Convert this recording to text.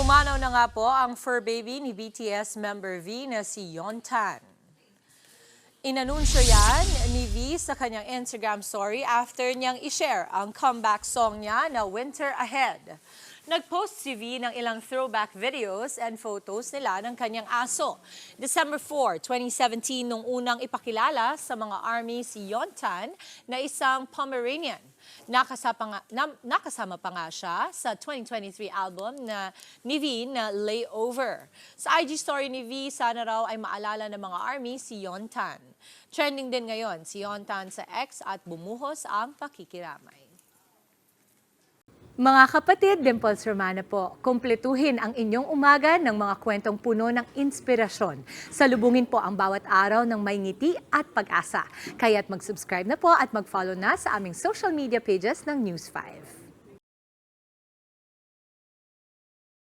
Pumanaw na nga po ang fur baby ni BTS member V na si Yeontan. Inanunsyo yan ni V sa kanyang Instagram story after niyang i-share ang comeback song niya na Winter Ahead. Nag-post si V ng ilang throwback videos and photos nila ng kanyang aso. December 4, 2017 nung unang ipakilala sa mga army si Yeontan na isang Pomeranian. Nakasama pa nga siya sa 2023 album ni V na Layover. Sa IG story ni V, sana raw ay maalala ng mga army si Yeontan. Trending din ngayon si Yeontan sa X at bumuhos ang pakikiramay. Mga kapatid, Dimples Romana po, kumpletuhin ang inyong umaga ng mga kwentong puno ng inspirasyon. Salubungin po ang bawat araw ng may ngiti at pag-asa. Kaya't mag-subscribe na po at mag-follow na sa aming social media pages ng News 5.